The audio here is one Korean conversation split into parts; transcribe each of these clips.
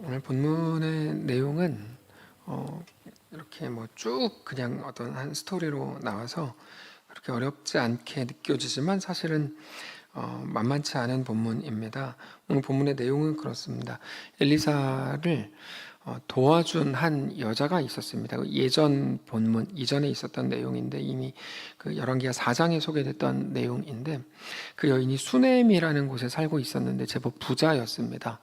오늘 본문의 내용은 이렇게 뭐 쭉 그냥 어떤 한 스토리로 나와서 그렇게 어렵지 않게 느껴지지만 사실은 만만치 않은 본문입니다. 오늘 본문의 내용은 그렇습니다. 엘리사를 도와준 한 여자가 있었습니다. 예전 본문 이전에 있었던 내용인데 이미 그 열왕기하 4장에 소개됐던 내용인데 그 여인이 수넴이라는 곳에 살고 있었는데 제법 부자였습니다.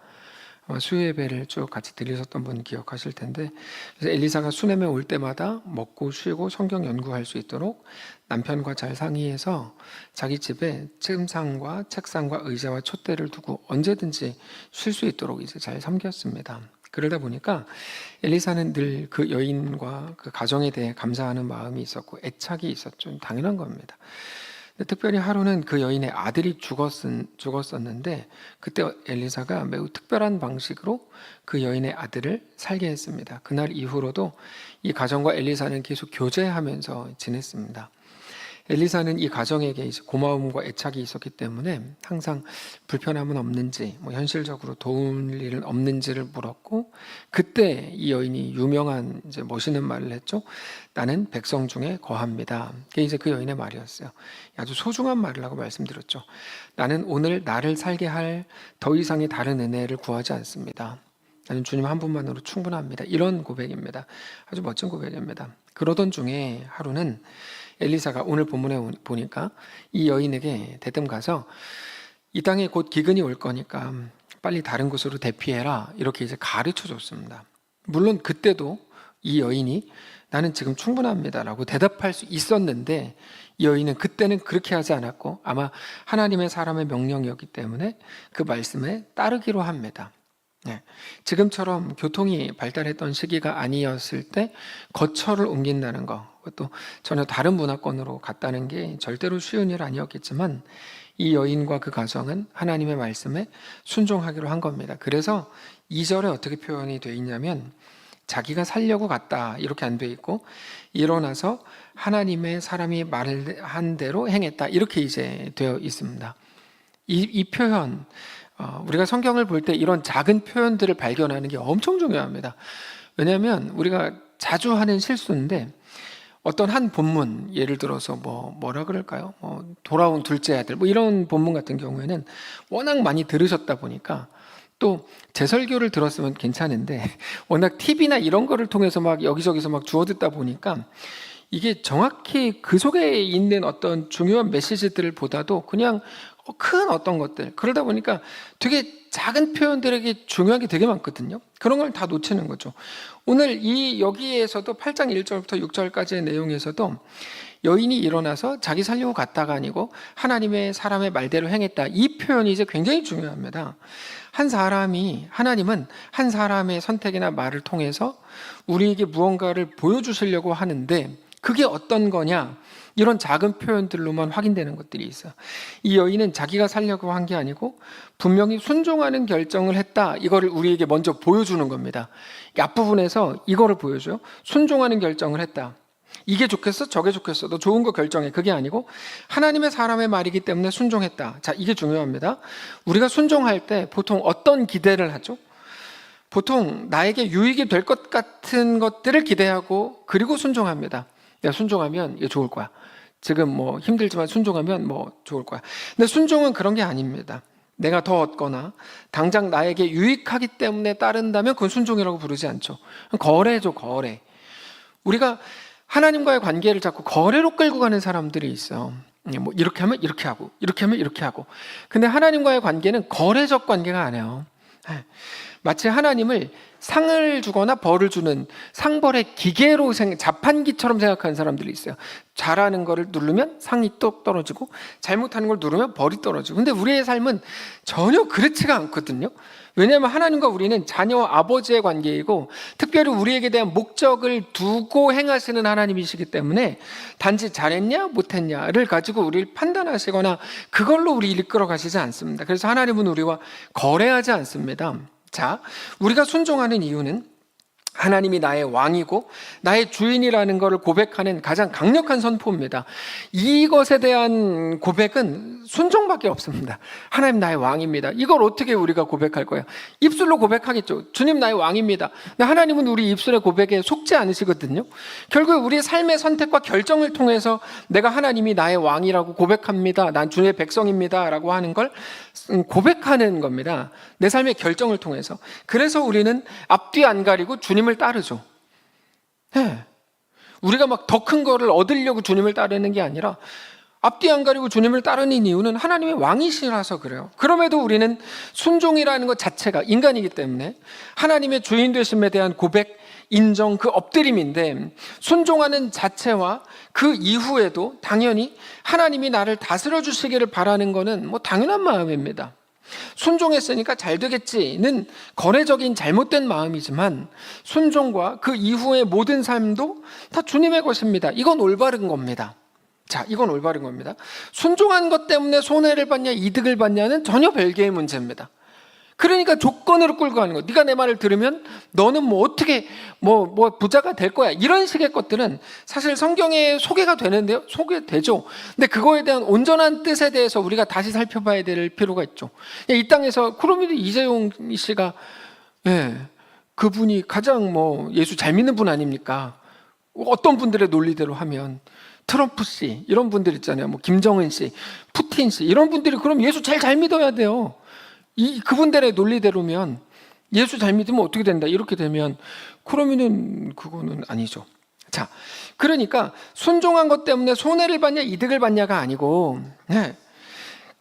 수예배를 쭉 같이 들으셨던 분 기억하실 텐데, 그래서 엘리사가 수넴에 올 때마다 먹고 쉬고 성경 연구할 수 있도록 남편과 잘 상의해서 자기 집에 침상과 책상과 의자와 촛대를 두고 언제든지 쉴 수 있도록 이제 잘 섬겼습니다. 그러다 보니까 엘리사는 늘 그 여인과 그 가정에 대해 감사하는 마음이 있었고 애착이 있었죠. 당연한 겁니다. 특별히 하루는 그 여인의 아들이 죽었었는데 그때 엘리사가 매우 특별한 방식으로 그 여인의 아들을 살게 했습니다. 그날 이후로도 이 가정과 엘리사는 계속 교제하면서 지냈습니다. 엘리사는 이 가정에게 이제 고마움과 애착이 있었기 때문에 항상 불편함은 없는지, 현실적으로 도울 일은 없는지를 물었고, 그때 이 여인이 유명한 이제 멋있는 말을 했죠. 나는 백성 중에 거합니다. 그게 이제 그 여인의 말이었어요. 아주 소중한 말이라고 말씀드렸죠. 나는 오늘 나를 살게 할 더 이상의 다른 은혜를 구하지 않습니다. 나는 주님 한 분만으로 충분합니다. 이런 고백입니다. 아주 멋진 고백입니다. 그러던 중에 하루는 엘리사가 오늘 본문에 보니까 이 여인에게 대뜸 가서 이 땅에 곧 기근이 올 거니까 빨리 다른 곳으로 대피해라 이렇게 이제 가르쳐 줬습니다. 물론 그때도 이 여인이 나는 지금 충분합니다라고 대답할 수 있었는데 이 여인은 그때는 그렇게 하지 않았고 아마 하나님의 사람의 명령이었기 때문에 그 말씀에 따르기로 합니다. 지금처럼 교통이 발달했던 시기가 아니었을 때 거처를 옮긴다는 거, 또 전혀 다른 문화권으로 갔다는 게 절대로 쉬운 일 아니었겠지만 이 여인과 그 가정은 하나님의 말씀에 순종하기로 한 겁니다. 그래서 2절에 어떻게 표현이 되어 있냐면 자기가 살려고 갔다 이렇게 안 되어 있고 일어나서 하나님의 사람이 말한 대로 행했다 이렇게 이제 되어 있습니다. 이 표현, 우리가 성경을 볼 때 이런 작은 표현들을 발견하는 게 엄청 중요합니다. 왜냐하면 우리가 자주 하는 실수인데 어떤 한 본문, 예를 들어서 뭐라 그럴까요? 돌아온 둘째 아들, 이런 본문 같은 경우에는 워낙 많이 들으셨다 보니까 또 제 설교를 들었으면 괜찮은데 워낙 TV나 이런 거를 통해서 막 여기저기서 막 주워 듣다 보니까 이게 정확히 그 속에 있는 어떤 중요한 메시지들을 보다도 그냥 큰 어떤 것들, 그러다 보니까 되게 작은 표현들에게 중요한 게 되게 많거든요. 그런 걸 다 놓치는 거죠. 오늘 여기에서도 8장 1절부터 6절까지의 내용에서도 여인이 일어나서 자기 살려고 갔다가 아니고 하나님의 사람의 말대로 행했다. 이 표현이 이제 굉장히 중요합니다. 하나님은 한 사람의 선택이나 말을 통해서 우리에게 무언가를 보여주시려고 하는데 그게 어떤 거냐? 이런 작은 표현들로만 확인되는 것들이 있어요. 이 여인은 자기가 살려고 한 게 아니고 분명히 순종하는 결정을 했다. 이거를 우리에게 먼저 보여주는 겁니다. 앞부분에서 이거를 보여줘요. 순종하는 결정을 했다. 이게 좋겠어? 저게 좋겠어? 너 좋은 거 결정해. 그게 아니고 하나님의 사람의 말이기 때문에 순종했다. 자, 이게 중요합니다. 우리가 순종할 때 보통 어떤 기대를 하죠? 보통 나에게 유익이 될 것 같은 것들을 기대하고 그리고 순종합니다. 내가 순종하면 이게 좋을 거야. 지금 힘들지만 순종하면 좋을 거야. 근데 순종은 그런 게 아닙니다. 내가 더 얻거나 당장 나에게 유익하기 때문에 따른다면 그건 순종이라고 부르지 않죠. 거래죠, 거래. 우리가 하나님과의 관계를 자꾸 거래로 끌고 가는 사람들이 있어요. 이렇게 하면 이렇게 하고, 이렇게 하면 이렇게 하고. 근데 하나님과의 관계는 거래적 관계가 아니에요. 마치 하나님을 상을 주거나 벌을 주는 상벌의 기계로 자판기처럼 생각하는 사람들이 있어요. 잘하는 거를 누르면 상이 똑 떨어지고 잘못하는 걸 누르면 벌이 떨어지고. 근데 우리의 삶은 전혀 그렇지가 않거든요. 왜냐하면 하나님과 우리는 자녀와 아버지의 관계이고 특별히 우리에게 대한 목적을 두고 행하시는 하나님이시기 때문에 단지 잘했냐 못했냐를 가지고 우리를 판단하시거나 그걸로 우리 이끌어 가시지 않습니다. 그래서 하나님은 우리와 거래하지 않습니다. 자, 우리가 순종하는 이유는 하나님이 나의 왕이고 나의 주인이라는 것을 고백하는 가장 강력한 선포입니다. 이것에 대한 고백은 순종밖에 없습니다. 하나님 나의 왕입니다. 이걸 어떻게 우리가 고백할 거야? 입술로 고백하겠죠. 주님 나의 왕입니다. 근데 하나님은 우리 입술의 고백에 속지 않으시거든요. 결국 우리 삶의 선택과 결정을 통해서 내가 하나님이 나의 왕이라고 고백합니다. 난 주의 백성입니다. 라고 하는 걸 고백하는 겁니다. 내 삶의 결정을 통해서. 그래서 우리는 앞뒤 안 가리고 주님을 따르죠. 네. 우리가 막 더 큰 거를 얻으려고 주님을 따르는 게 아니라 앞뒤 안 가리고 주님을 따르는 이유는 하나님의 왕이시라서 그래요. 그럼에도 우리는 순종이라는 것 자체가 인간이기 때문에 하나님의 주인 되심에 대한 고백, 인정, 그 엎드림인데 순종하는 자체와 그 이후에도 당연히 하나님이 나를 다스려 주시기를 바라는 것은 뭐 당연한 마음입니다. 순종했으니까 잘 되겠지는 거래적인 잘못된 마음이지만 순종과 그 이후의 모든 삶도 다 주님의 것입니다. 이건 올바른 겁니다. 자, 이건 올바른 겁니다. 순종한 것 때문에 손해를 받냐 이득을 받냐는 전혀 별개의 문제입니다. 그러니까 조건으로 끌고 가는 거. 네가 내 말을 들으면 너는 뭐 어떻게 뭐 부자가 될 거야. 이런 식의 것들은 사실 성경에 소개가 되는데요. 소개되죠. 근데 그거에 대한 온전한 뜻에 대해서 우리가 다시 살펴봐야 될 필요가 있죠. 이 땅에서 쿠로미드 이재용 씨가 그분이 가장 뭐 예수 잘 믿는 분 아닙니까? 어떤 분들의 논리대로 하면 트럼프 씨 이런 분들 있잖아요. 뭐 김정은 씨, 푸틴 씨 이런 분들이 그럼 예수 잘 믿어야 돼요. 그분들의 논리대로면 예수 잘 믿으면 어떻게 된다 이렇게 되면 그러면은 그거는 아니죠. 자, 그러니까 순종한 것 때문에 손해를 받냐 이득을 받냐가 아니고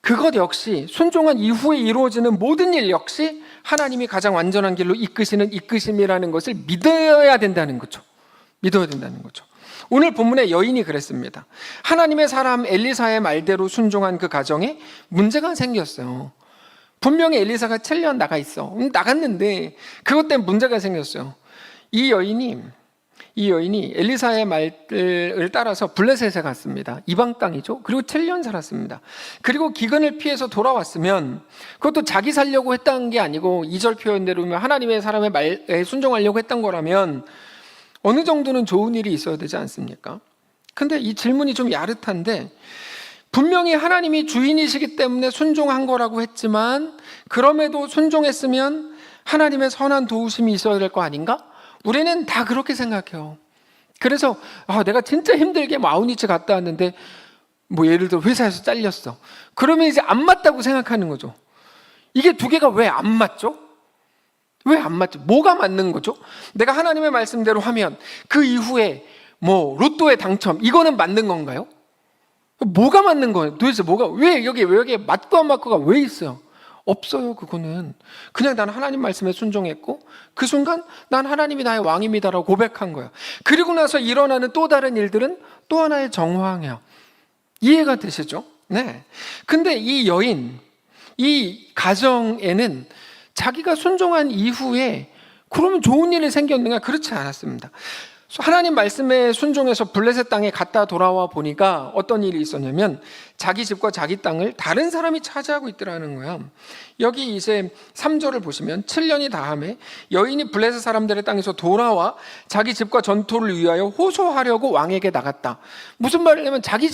그것 역시 순종한 이후에 이루어지는 모든 일 역시 하나님이 가장 완전한 길로 이끄시는 이끄심이라는 것을 믿어야 된다는 거죠. 믿어야 된다는 거죠. 오늘 본문의 여인이 그랬습니다. 하나님의 사람 엘리사의 말대로 순종한 그 가정에 문제가 생겼어요. 분명히 엘리사가 7년 나가 있어. 나갔는데 그것 때문에 문제가 생겼어요. 이 여인이 엘리사의 말을 따라서 블레셋에 갔습니다. 이방 땅이죠. 그리고 7년 살았습니다. 그리고 기근을 피해서 돌아왔으면 그것도 자기 살려고 했던 게 아니고 2절 표현대로 하나님의 사람의 말에 순종하려고 했던 거라면 어느 정도는 좋은 일이 있어야 되지 않습니까? 근데 이 질문이 좀 야릇한데 분명히 하나님이 주인이시기 때문에 순종한 거라고 했지만 그럼에도 순종했으면 하나님의 선한 도우심이 있어야 될 거 아닌가? 우리는 다 그렇게 생각해요. 그래서 내가 진짜 힘들게 아우니치 갔다 왔는데 뭐 예를 들어 회사에서 잘렸어. 그러면 이제 안 맞다고 생각하는 거죠. 이게 두 개가 왜 안 맞죠? 왜 안 맞죠? 뭐가 맞는 거죠? 내가 하나님의 말씀대로 하면 그 이후에 뭐 로또에 당첨 이거는 맞는 건가요? 뭐가 맞는 거예요? 도대체 왜 여기에 맞고 안 맞고가 왜 있어요? 없어요. 그거는 그냥 난 하나님 말씀에 순종했고 그 순간 난 하나님이 나의 왕입니다라고 고백한 거예요. 그리고 나서 일어나는 또 다른 일들은 또 하나의 정황이에요. 이해가 되시죠? 네. 근데 이 여인, 이 가정에는 자기가 순종한 이후에 그러면 좋은 일이 생겼는가? 그렇지 않았습니다. 하나님 말씀에 순종해서 블레셋 땅에 갔다 돌아와 보니까 어떤 일이 있었냐면 자기 집과 자기 땅을 다른 사람이 차지하고 있더라는 거야. 여기 이제 3절을 보시면 7년이 다음에 여인이 블레셋 사람들의 땅에서 돌아와 자기 집과 전토를 위하여 호소하려고 왕에게 나갔다. 무슨 말을 하면 자기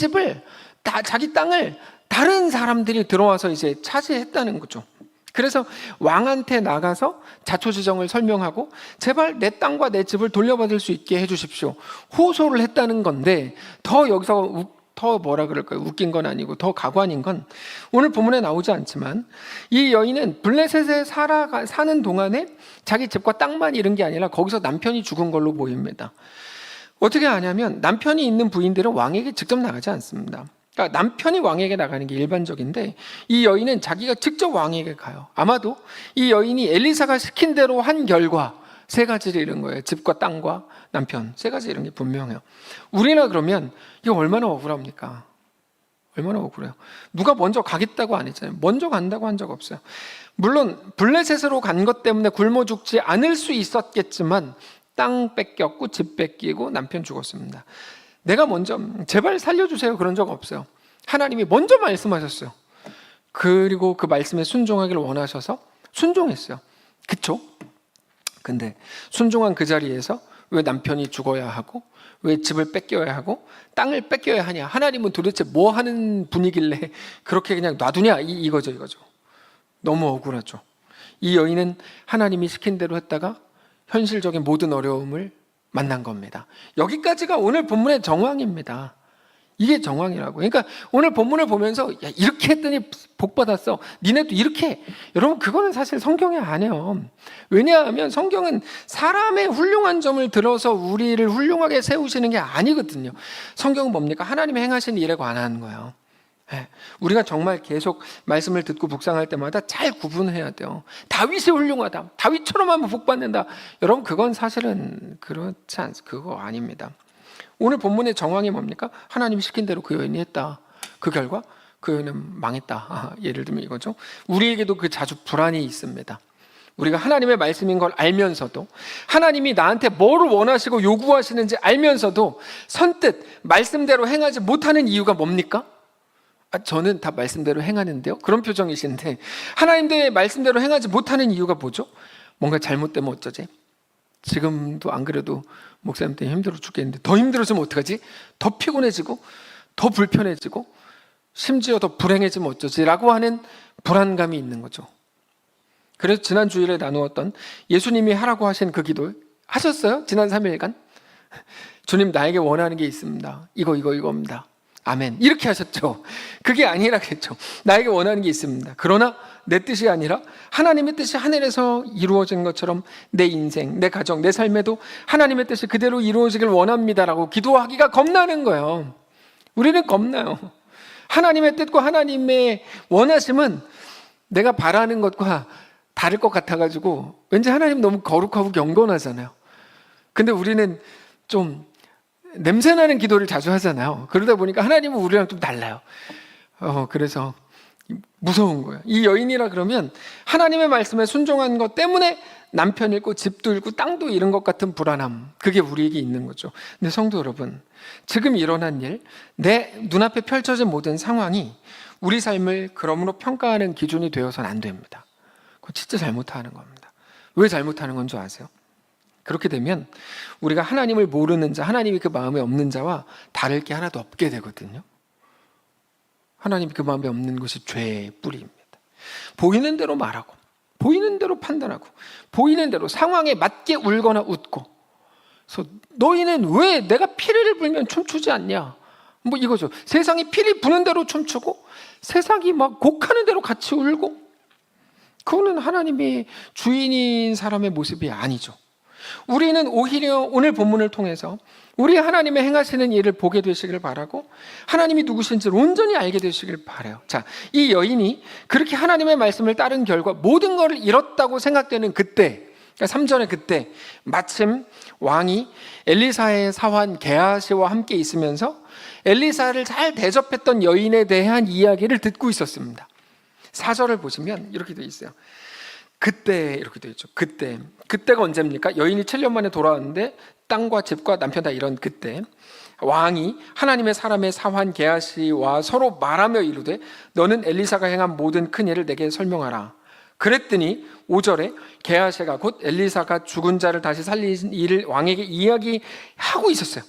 땅을 다른 사람들이 들어와서 이제 차지했다는 거죠. 그래서 왕한테 나가서 자초지정을 설명하고 제발 내 땅과 내 집을 돌려받을 수 있게 해주십시오. 호소를 했다는 건데 더 여기서 더 뭐라 그럴까요? 웃긴 건 아니고 더 가관인 건 오늘 본문에 나오지 않지만 이 여인은 블레셋에 사는 동안에 자기 집과 땅만 잃은 게 아니라 거기서 남편이 죽은 걸로 보입니다. 어떻게 하냐면 남편이 있는 부인들은 왕에게 직접 나가지 않습니다. 그러니까 남편이 왕에게 나가는 게 일반적인데 이 여인은 자기가 직접 왕에게 가요. 아마도 이 여인이 엘리사가 시킨 대로 한 결과 3가지를 잃은 거예요. 집과 땅과 남편 3가지 잃은 게 분명해요. 우리나 그러면 이거 얼마나 억울합니까? 얼마나 억울해요. 누가 먼저 가겠다고 안 했잖아요. 먼저 간다고 한 적 없어요. 물론 블레셋으로 간 것 때문에 굶어 죽지 않을 수 있었겠지만 땅 뺏겼고 집 뺏기고 남편 죽었습니다. 내가 먼저 제발 살려주세요 그런 적 없어요. 하나님이 먼저 말씀하셨어요. 그리고 그 말씀에 순종하기를 원하셔서 순종했어요. 그쵸? 근데 순종한 그 자리에서 왜 남편이 죽어야 하고 왜 집을 뺏겨야 하고 땅을 뺏겨야 하냐? 하나님은 도대체 뭐 하는 분이길래 그렇게 그냥 놔두냐? 이거죠. 너무 억울하죠. 이 여인은 하나님이 시킨 대로 했다가 현실적인 모든 어려움을 만난 겁니다. 여기까지가 오늘 본문의 정황입니다. 이게 정황이라고. 그러니까 오늘 본문을 보면서 야, 이렇게 했더니 복 받았어. 니네도 이렇게 해. 여러분, 그거는 사실 성경이 아니에요. 왜냐하면 성경은 사람의 훌륭한 점을 들어서 우리를 훌륭하게 세우시는 게 아니거든요. 성경은 뭡니까? 하나님의 행하신 일에 관한 거예요. 우리가 정말 계속 말씀을 듣고 묵상할 때마다 잘 구분해야 돼요. 다윗이 훌륭하다. 다윗처럼 하면 복 받는다. 여러분, 그건 사실은 그렇지 않습니다. 그거 아닙니다. 오늘 본문의 정황이 뭡니까? 하나님이 시킨 대로 그 여인이 했다. 그 결과 그 여인은 망했다. 예를 들면 이거죠. 우리에게도 그 자주 불안이 있습니다. 우리가 하나님의 말씀인 걸 알면서도, 하나님이 나한테 뭐를 원하시고 요구하시는지 알면서도 선뜻 말씀대로 행하지 못하는 이유가 뭡니까? 저는 다 말씀대로 행하는데요. 그런 표정이신데, 하나님의 말씀대로 행하지 못하는 이유가 뭐죠? 뭔가 잘못되면 어쩌지? 지금도 안 그래도 목사님 때문에 힘들어 죽겠는데 더 힘들어지면 어떡하지? 더 피곤해지고 더 불편해지고 심지어 더 불행해지면 어쩌지? 라고 하는 불안감이 있는 거죠. 그래서 지난 주일에 나누었던 예수님이 하라고 하신 그 기도 하셨어요? 지난 3일간? 주님, 나에게 원하는 게 있습니다. 이겁니다. 아멘. 이렇게 하셨죠. 그게 아니라 그랬죠. 나에게 원하는 게 있습니다. 그러나 내 뜻이 아니라 하나님의 뜻이 하늘에서 이루어진 것처럼 내 인생, 내 가정, 내 삶에도 하나님의 뜻이 그대로 이루어지길 원합니다라고 기도하기가 겁나는 거예요. 우리는 겁나요. 하나님의 뜻과 하나님의 원하심은 내가 바라는 것과 다를 것 같아가지고 왠지 하나님 너무 거룩하고 경건하잖아요. 근데 우리는 좀 냄새나는 기도를 자주 하잖아요. 그러다 보니까 하나님은 우리랑 좀 달라요. 그래서 무서운 거예요. 이 여인이라 그러면 하나님의 말씀에 순종한 것 때문에 남편 잃고 집도 잃고 땅도 잃은 것 같은 불안함, 그게 우리에게 있는 거죠. 근데 성도 여러분, 지금 일어난 일, 내 눈앞에 펼쳐진 모든 상황이 우리 삶을 그러므로 평가하는 기준이 되어서는 안 됩니다. 그거 진짜 잘못하는 겁니다. 왜 잘못하는 건 줄 아세요? 그렇게 되면 우리가 하나님을 모르는 자, 하나님이 그 마음에 없는 자와 다를 게 하나도 없게 되거든요. 하나님이 그 마음에 없는 것이 죄의 뿌리입니다. 보이는 대로 말하고, 보이는 대로 판단하고, 보이는 대로 상황에 맞게 울거나 웃고, 그래서 너희는 왜 내가 피리를 불면 춤추지 않냐? 뭐 이거죠. 세상이 피리 부는 대로 춤추고 세상이 막 곡하는 대로 같이 울고, 그거는 하나님이 주인인 사람의 모습이 아니죠. 우리는 오히려 오늘 본문을 통해서 우리 하나님의 행하시는 일을 보게 되시길 바라고 하나님이 누구신지를 온전히 알게 되시길 바라요. 자, 이 여인이 그렇게 하나님의 말씀을 따른 결과 모든 것을 잃었다고 생각되는 그때, 그러니까 3절의 그때 마침 왕이 엘리사의 사환 게하시와 함께 있으면서 엘리사를 잘 대접했던 여인에 대한 이야기를 듣고 있었습니다. 4절을 보시면 이렇게 되어 있어요. 그때 이렇게 되어 있죠. 그때가 언제입니까? 여인이 7년 만에 돌아왔는데 땅과 집과 남편 다 이런 그때 왕이 하나님의 사람의 사환 게하시와 서로 말하며 이르되 너는 엘리사가 행한 모든 큰 일을 내게 설명하라. 그랬더니 5절에 게하시가 곧 엘리사가 죽은 자를 다시 살린 일을 왕에게 이야기하고 있었어요.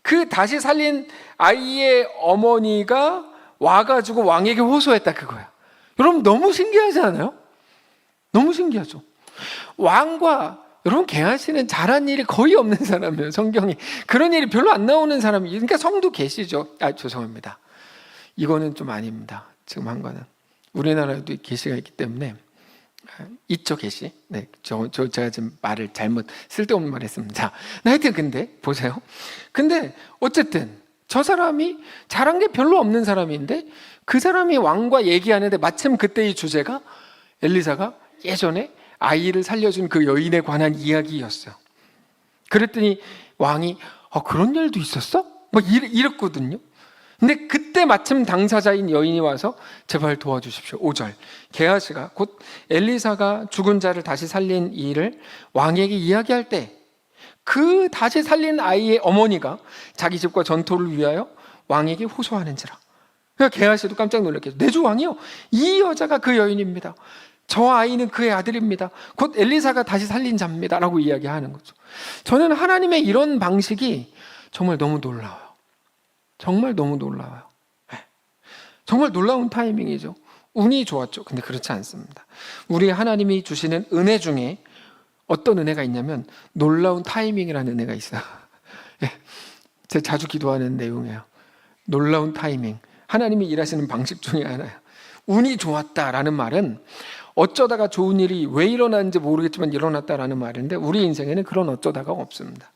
그 다시 살린 아이의 어머니가 와가지고 왕에게 호소했다, 그거야. 여러분, 너무 신기하지 않아요? 너무 신기하죠. 왕과, 여러분, 게하시는 잘한 일이 거의 없는 사람이에요. 성경이 그런 일이 별로 안 나오는 사람이, 그러니까 성도 계시죠. 죄송합니다. 이거는 좀 아닙니다. 지금 한 거는 우리나라에도 계시가 있기 때문에 있죠, 계시. 네, 제가 지금 말을 잘못 쓸데없는 말 했습니다. 하여튼 근데 보세요. 근데 어쨌든 저 사람이 잘한 게 별로 없는 사람인데 그 사람이 왕과 얘기하는데 마침 그때 이 주제가 엘리사가 예전에 아이를 살려준 그 여인에 관한 이야기였어요. 그랬더니 왕이 그런 일도 있었어? 막 이랬거든요. 근데 그때 마침 당사자인 여인이 와서 제발 도와주십시오. 5절 게하시가 곧 엘리사가 죽은 자를 다시 살린 일을 왕에게 이야기할 때 그 다시 살린 아이의 어머니가 자기 집과 전토를 위하여 왕에게 호소하는지라. 그러니까 게하시도 깜짝 놀랐겠죠. 내 주 왕이요, 이 여자가 그 여인입니다. 저 아이는 그의 아들입니다. 곧 엘리사가 다시 살린 자입니다. 라고 이야기하는 거죠. 저는 하나님의 이런 방식이 정말 너무 놀라워요. 정말 너무 놀라워요. 정말 놀라운 타이밍이죠. 운이 좋았죠. 근데 그렇지 않습니다. 우리 하나님이 주시는 은혜 중에 어떤 은혜가 있냐면 놀라운 타이밍이라는 은혜가 있어요. 제가 자주 기도하는 내용이에요. 놀라운 타이밍. 하나님이 일하시는 방식 중에 하나예요. 운이 좋았다라는 말은 어쩌다가 좋은 일이 왜 일어났는지 모르겠지만 일어났다라는 말인데 우리 인생에는 그런 어쩌다가 없습니다.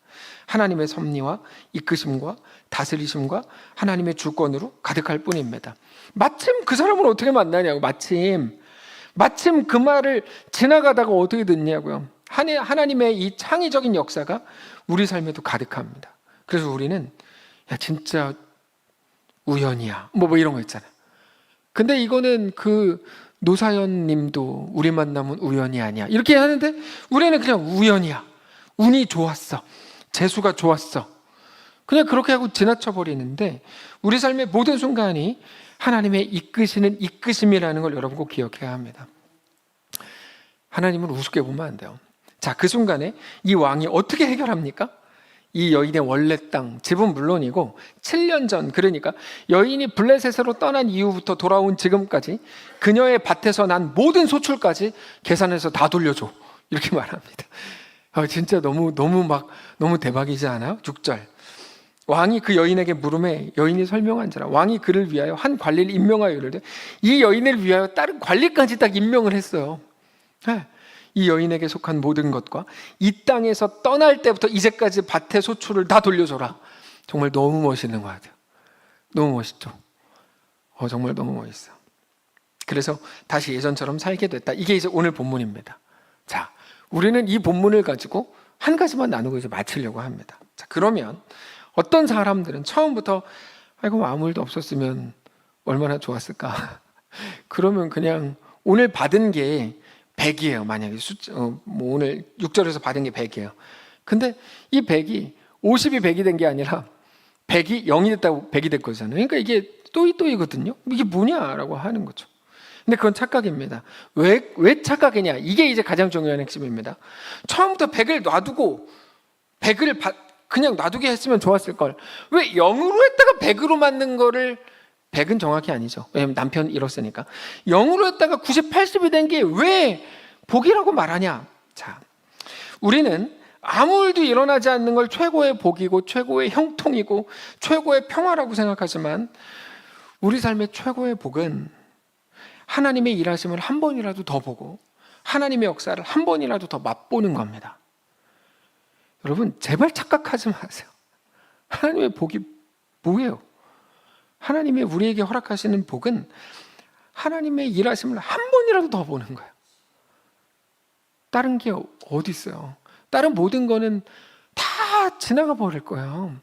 하나님의 섭리와 이끄심과 다스리심과 하나님의 주권으로 가득할 뿐입니다. 마침 그 사람을 어떻게 만나냐고. 마침 그 말을 지나가다가 어떻게 듣냐고요. 하나님의 이 창의적인 역사가 우리 삶에도 가득합니다. 그래서 우리는 야 진짜 우연이야 뭐 이런 거 있잖아요. 근데 이거는 그 노사연 님도 우리 만남은 우연이 아니야 이렇게 하는데 우리는 그냥 우연이야. 운이 좋았어. 재수가 좋았어. 그냥 그렇게 하고 지나쳐 버리는데 우리 삶의 모든 순간이 하나님의 이끄시는 이끄심이라는 걸 여러분 꼭 기억해야 합니다. 하나님을 우습게 보면 안 돼요. 자, 그 순간에 이 왕이 어떻게 해결합니까? 이 여인의 원래 땅, 집은 물론이고 7년 전, 그러니까 여인이 블레셋으로 떠난 이후부터 돌아온 지금까지 그녀의 밭에서 난 모든 소출까지 계산해서 다 돌려줘. 이렇게 말합니다. 진짜 너무 대박이지 않아요? 6절. 왕이 그 여인에게 물음에 여인이 설명한지라 왕이 그를 위하여 한 관리를 임명하여 이르되 이 여인을 위하여 다른 관리까지 딱 임명을 했어요. 이 여인에게 속한 모든 것과 이 땅에서 떠날 때부터 이제까지 밭의 소출을 다 돌려줘라. 정말 너무 멋있는 것 같아요. 너무 멋있죠. 정말 너무 멋있어. 그래서 다시 예전처럼 살게 됐다. 이게 이제 오늘 본문입니다. 자, 우리는 이 본문을 가지고 한 가지만 나누고 이제 마치려고 합니다. 자, 그러면 어떤 사람들은 처음부터 아이고 아무 일도 없었으면 얼마나 좋았을까. 그러면 그냥 오늘 받은 게 100이에요. 만약에 오늘 6절에서 받은 게 100이에요. 근데 이 100이 50이 100이 된 게 아니라 100이 0이 됐다고 100이 된 거잖아요. 그러니까 이게 또이또이거든요. 이게 뭐냐라고 하는 거죠. 근데 그건 착각입니다. 왜 착각이냐? 이게 이제 가장 중요한 핵심입니다. 처음부터 100을 놔두고 100을 그냥 놔두게 했으면 좋았을 걸. 왜 0으로 했다가 100으로 만든 거를 100은 정확히 아니죠. 왜냐면 남편 잃었으니까. 0으로 했다가 90, 80이 된 게 왜 복이라고 말하냐? 자, 우리는 아무 일도 일어나지 않는 걸 최고의 복이고 최고의 형통이고 최고의 평화라고 생각하지만 우리 삶의 최고의 복은 하나님의 일하심을 한 번이라도 더 보고 하나님의 역사를 한 번이라도 더 맛보는 겁니다. 여러분 제발 착각하지 마세요. 하나님의 복이 뭐예요? 하나님의 우리에게 허락하시는 복은 하나님의 일하심을 한 번이라도 더 보는 거예요. 다른 게 어디 있어요? 다른 모든 거는 다 지나가 버릴 거예요.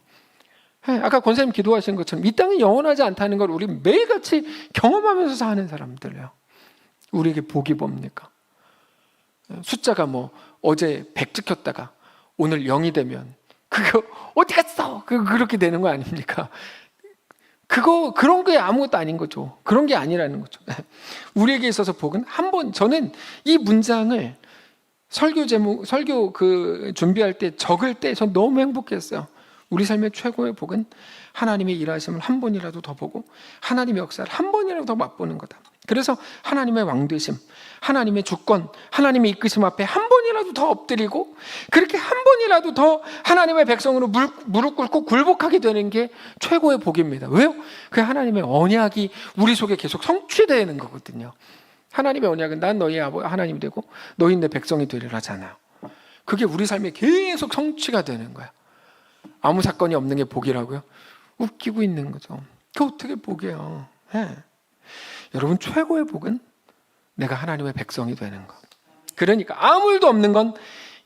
아까 권사님 기도하신 것처럼 이 땅이 영원하지 않다는 걸 우리 매일같이 경험하면서 사는 사람들이에요. 우리에게 복이 뭡니까? 숫자가 어제 100 찍혔다가 오늘 0이 되면 그거 어디 갔어? 그렇게 되는 거 아닙니까? 그런 게 아무것도 아닌 거죠. 그런 게 아니라는 거죠. 우리에게 있어서 복은 한 번, 저는 이 문장을 설교 준비할 때 적을 때 전 너무 행복했어요. 우리 삶의 최고의 복은 하나님의 일하심을 한 번이라도 더 보고 하나님의 역사를 한 번이라도 더 맛보는 거다. 그래서 하나님의 왕되심, 하나님의 주권, 하나님의 이끄심 앞에 한 번이라도 더 엎드리고 그렇게 한 번이라도 더 하나님의 백성으로 무릎 꿇고 굴복하게 되는 게 최고의 복입니다. 왜요? 그 하나님의 언약이 우리 속에 계속 성취되는 거거든요. 하나님의 언약은 난 너희 하나님이 되고 너희 내 백성이 되리라잖아요. 그게 우리 삶에 계속 성취가 되는 거야. 아무 사건이 없는 게 복이라고요? 웃기고 있는 거죠. 그게 어떻게 복이에요? 여러분 최고의 복은 내가 하나님의 백성이 되는 것. 그러니까 아무 일도 없는 건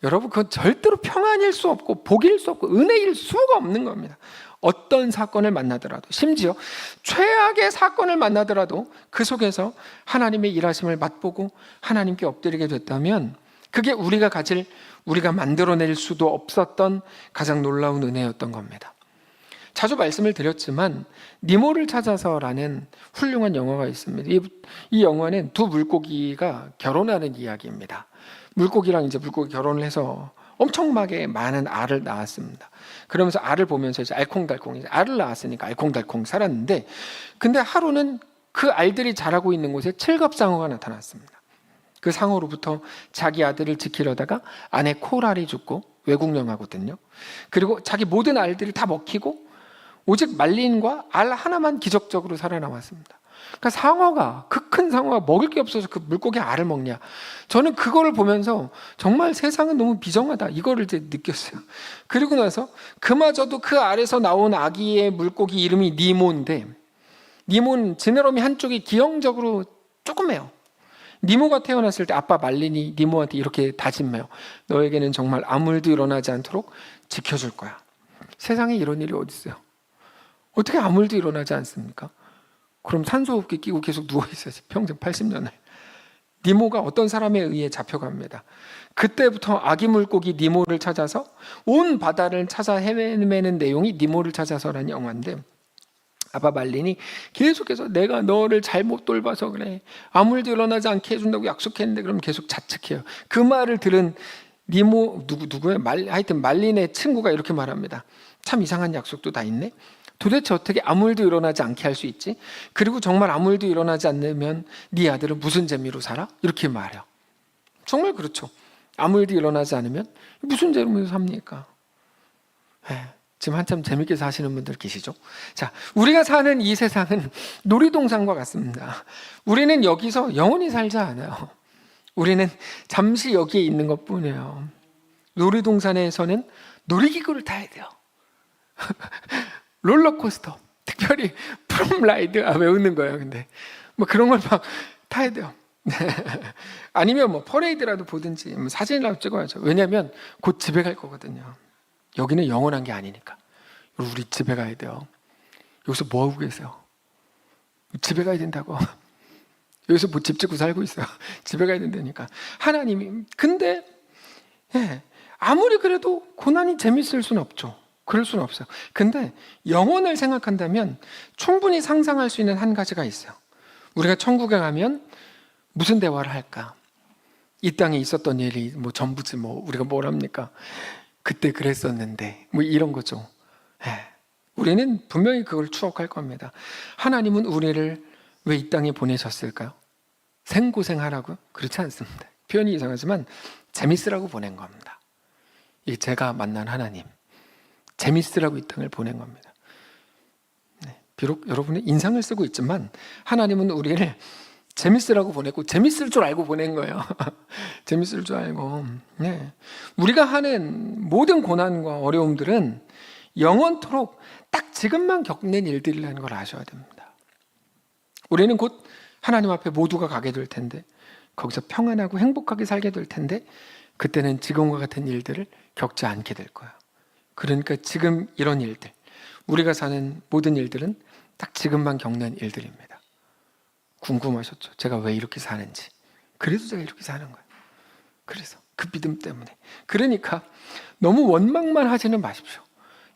여러분 그건 절대로 평안일 수 없고 복일 수 없고 은혜일 수가 없는 겁니다. 어떤 사건을 만나더라도 심지어 최악의 사건을 만나더라도 그 속에서 하나님의 일하심을 맛보고 하나님께 엎드리게 됐다면 그게 우리가 만들어낼 수도 없었던 가장 놀라운 은혜였던 겁니다. 자주 말씀을 드렸지만 니모를 찾아서라는 훌륭한 영화가 있습니다. 이 영화는 두 물고기가 결혼하는 이야기입니다. 물고기랑 이제 물고기 결혼을 해서 엄청나게 많은 알을 낳았습니다. 그러면서 알을 보면서 이제 알콩달콩, 이제 알을 낳았으니까 알콩달콩 살았는데, 근데 하루는 그 알들이 자라고 있는 곳에 칠갑상어가 나타났습니다. 그 상어로부터 자기 아들을 지키려다가 아내 코랄이 죽고, 외국 영화거든요. 그리고 자기 모든 알들이 다 먹히고 오직 말린과 알 하나만 기적적으로 살아남았습니다. 그러니까 상어가, 그 큰 상어가 먹을 게 없어서 그 물고기 알을 먹냐. 저는 그거를 보면서 정말 세상은 너무 비정하다, 이거를 이제 느꼈어요. 그리고 나서 그마저도 그 알에서 나온 아기의 물고기 이름이 니모인데, 니모는 지느러미 한쪽이 기형적으로 조그매요. 니모가 태어났을 때 아빠 말린이 니모한테 이렇게 다짐해요. 너에게는 정말 아무 일도 일어나지 않도록 지켜줄 거야. 세상에 이런 일이 어디 있어요? 어떻게 아무 일도 일어나지 않습니까? 그럼 산소호흡기 끼고 계속 누워있어야지, 평생 80년을. 니모가 어떤 사람에 의해 잡혀갑니다. 그때부터 아기 물고기 니모를 찾아서 온 바다를 찾아 헤매는 내용이 니모를 찾아서라는 영화인데, 아빠 말린이 계속해서 내가 너를 잘못 돌봐서 그래, 아무 일도 일어나지 않게 해준다고 약속했는데, 그럼 계속 자책해요. 그 말을 들은 니모, 누구예요? 하여튼 말린의 친구가 이렇게 말합니다. 참 이상한 약속도 다 있네. 도대체 어떻게 아무 일도 일어나지 않게 할 수 있지? 그리고 정말 아무 일도 일어나지 않으면 네 아들은 무슨 재미로 살아? 이렇게 말해요. 정말 그렇죠. 아무 일도 일어나지 않으면 무슨 재미로 삽니까? 지금 한참 재밌게 사시는 분들 계시죠? 자, 우리가 사는 이 세상은 놀이동산과 같습니다. 우리는 여기서 영원히 살지 않아요. 우리는 잠시 여기에 있는 것뿐이에요. 놀이동산에서는 놀이기구를 타야 돼요. 롤러코스터, 특별히 프롬라이드, 왜 웃는 거예요? 근데 뭐 그런 걸 막 타야 돼요. 아니면 뭐 퍼레이드라도 보든지 사진이라도 찍어야죠. 왜냐하면 곧 집에 갈 거거든요. 여기는 영원한 게 아니니까. 우리 집에 가야 돼요. 여기서 뭐 하고 계세요? 집에 가야 된다고. 여기서 뭐 집 짓고 살고 있어요. 집에 가야 된다니까. 하나님이. 근데 아무리 그래도 고난이 재밌을 수는 없죠. 그럴 수는 없어요. 근데 영혼을 생각한다면 충분히 상상할 수 있는 한 가지가 있어요. 우리가 천국에 가면 무슨 대화를 할까? 이 땅에 있었던 일이 뭐 전부지, 뭐 우리가 뭘 합니까? 그때 그랬었는데 뭐 이런 거죠. 우리는 분명히 그걸 추억할 겁니다. 하나님은 우리를 왜 이 땅에 보내셨을까요? 생고생하라고요? 그렇지 않습니다. 표현이 이상하지만 재밌으라고 보낸 겁니다. 이 제가 만난 하나님, 재밌으라고 이 땅을 보낸 겁니다. 비록 여러분이 인상을 쓰고 있지만 하나님은 우리를 재밌으라고 보냈고, 재밌을 줄 알고 보낸 거예요. 재밌을 줄 알고. 우리가 하는 모든 고난과 어려움들은 영원토록 딱 지금만 겪는 일들이라는 걸 아셔야 됩니다. 우리는 곧 하나님 앞에 모두가 가게 될 텐데, 거기서 평안하고 행복하게 살게 될 텐데, 그때는 지금과 같은 일들을 겪지 않게 될 거예요. 그러니까 지금 이런 일들, 우리가 사는 모든 일들은 딱 지금만 겪는 일들입니다. 궁금하셨죠? 제가 왜 이렇게 사는지. 그래서 제가 이렇게 사는 거예요. 그래서 그 믿음 때문에. 그러니까 너무 원망만 하지는 마십시오.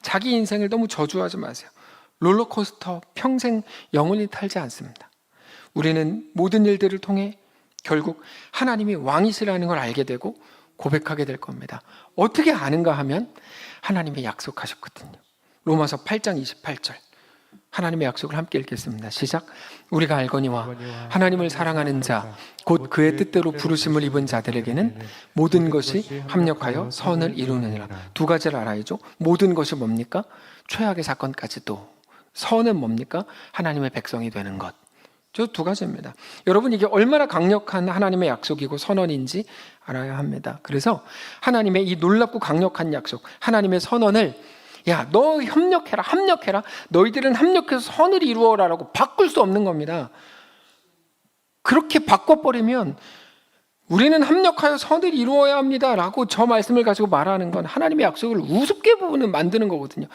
자기 인생을 너무 저주하지 마세요. 롤러코스터 평생 영원히 탈지 않습니다. 우리는 모든 일들을 통해 결국 하나님이 왕이시라는 걸 알게 되고 고백하게 될 겁니다. 어떻게 아는가 하면 하나님이 약속하셨거든요. 로마서 8장 28절 하나님의 약속을 함께 읽겠습니다. 시작. 우리가 알거니와 하나님을 사랑하는 자 곧 그의 뜻대로 부르심을 입은 자들에게는 모든 것이 합력하여 선을 이루느니라. 두 가지를 알아야죠. 모든 것이 뭡니까? 최악의 사건까지도. 선은 뭡니까? 하나님의 백성이 되는 것. 저 두 가지입니다. 여러분, 이게 얼마나 강력한 하나님의 약속이고 선언인지 알아야 합니다. 그래서 하나님의 이 놀랍고 강력한 약속, 하나님의 선언을 야, 너 합력해라. 너희들은 합력해서 선을 이루어라라고 바꿀 수 없는 겁니다. 그렇게 바꿔버리면 우리는 합력하여 선을 이루어야 합니다라고 저 말씀을 가지고 말하는 건 하나님의 약속을 우습게 만드는 거거든요.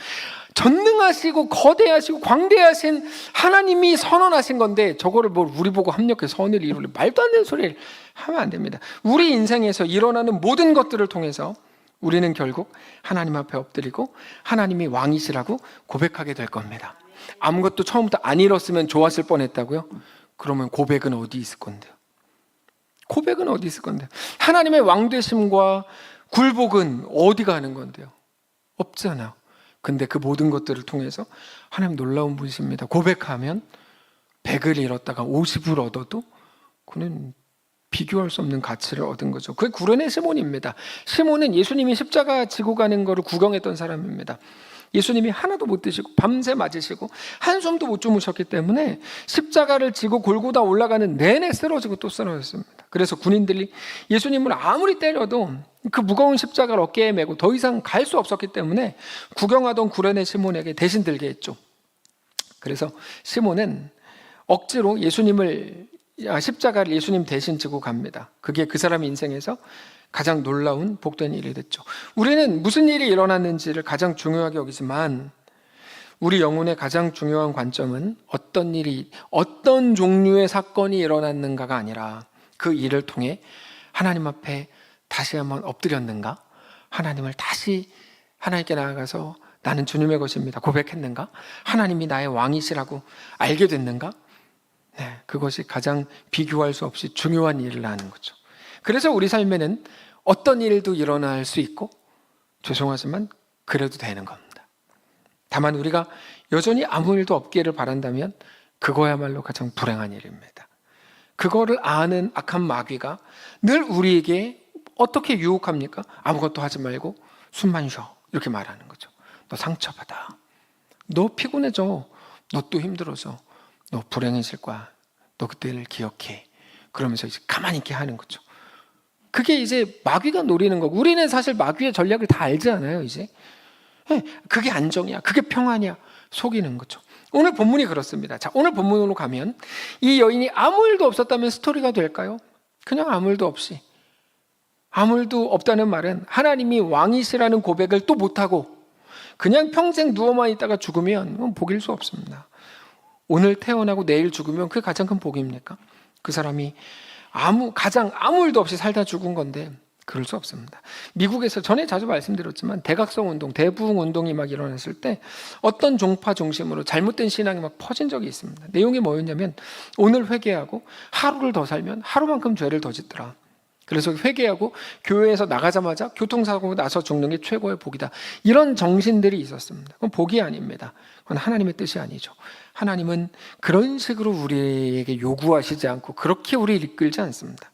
전능하시고 거대하시고 광대하신 하나님이 선언하신 건데 저거를 뭘 우리 보고 합력해서 선을 이루려, 말도 안 되는 소리를 하면 안 됩니다. 우리 인생에서 일어나는 모든 것들을 통해서 우리는 결국 하나님 앞에 엎드리고 하나님이 왕이시라고 고백하게 될 겁니다. 아무것도 처음부터 안 잃었으면 좋았을 뻔했다고요? 그러면 고백은 어디 있을 건데요? 고백은 어디 있을 건데요? 하나님의 왕되심과 굴복은 어디 가는 건데요? 없잖아요. 근데 그 모든 것들을 통해서 하나님 놀라운 분이십니다. 고백하면 100을 잃었다가 50을 얻어도 그는 비교할 수 없는 가치를 얻은 거죠. 그게 구레네 시몬입니다. 시몬은 예수님이 십자가 지고 가는 거를 구경했던 사람입니다. 예수님이 하나도 못 드시고 밤새 맞으시고 한숨도 못 주무셨기 때문에 십자가를 지고 골고다 올라가는 내내 쓰러지고 또 쓰러졌습니다. 그래서 군인들이 예수님을 아무리 때려도 그 무거운 십자가를 어깨에 메고 더 이상 갈 수 없었기 때문에 구경하던 구레네 시몬에게 대신 들게 했죠. 그래서 시몬은 억지로 십자가를 예수님 대신 지고 갑니다. 그게 그 사람 인생에서 가장 놀라운 복된 일이 됐죠. 우리는 무슨 일이 일어났는지를 가장 중요하게 여기지만 우리 영혼의 가장 중요한 관점은 어떤 종류의 사건이 일어났는가가 아니라 그 일을 통해 하나님 앞에 다시 한번 엎드렸는가? 하나님을 다시 하나님께 나아가서 나는 주님의 것입니다 고백했는가? 하나님이 나의 왕이시라고 알게 됐는가? 네, 그것이 가장 비교할 수 없이 중요한 일을 하는 거죠. 그래서 우리 삶에는 어떤 일도 일어날 수 있고 죄송하지만 그래도 되는 겁니다. 다만 우리가 여전히 아무 일도 없기를 바란다면 그거야말로 가장 불행한 일입니다. 그거를 아는 악한 마귀가 늘 우리에게 어떻게 유혹합니까? 아무것도 하지 말고 숨만 쉬어 이렇게 말하는 거죠. 너 상처받아, 너 피곤해져, 너 또 힘들어져, 너 불행해질 거야, 너 그때를 기억해, 그러면서 이제 가만히 있게 하는 거죠. 그게 이제 마귀가 노리는 거고 우리는 사실 마귀의 전략을 다 알지 않아요 이제? 그게 안정이야, 그게 평안이야, 속이는 거죠. 오늘 본문이 그렇습니다. 자, 오늘 본문으로 가면 이 여인이 아무 일도 없었다면 스토리가 될까요? 그냥 아무 일도 없이, 아무 일도 없다는 말은 하나님이 왕이시라는 고백을 또 못하고 그냥 평생 누워만 있다가 죽으면 그건 복일 수 없습니다. 오늘 태어나고 내일 죽으면 그게 가장 큰 복입니까? 그 사람이 가장 아무 일도 없이 살다 죽은 건데 그럴 수 없습니다. 미국에서 전에 자주 말씀드렸지만 대각성 운동, 대부흥 운동이 막 일어났을 때 어떤 종파 중심으로 잘못된 신앙이 막 퍼진 적이 있습니다. 내용이 뭐였냐면 오늘 회개하고 하루를 더 살면 하루만큼 죄를 더 짓더라. 그래서 회개하고 교회에서 나가자마자 교통사고 나서 죽는 게 최고의 복이다. 이런 정신들이 있었습니다. 그건 복이 아닙니다. 그건 하나님의 뜻이 아니죠. 하나님은 그런 식으로 우리에게 요구하시지 않고 그렇게 우리를 이끌지 않습니다.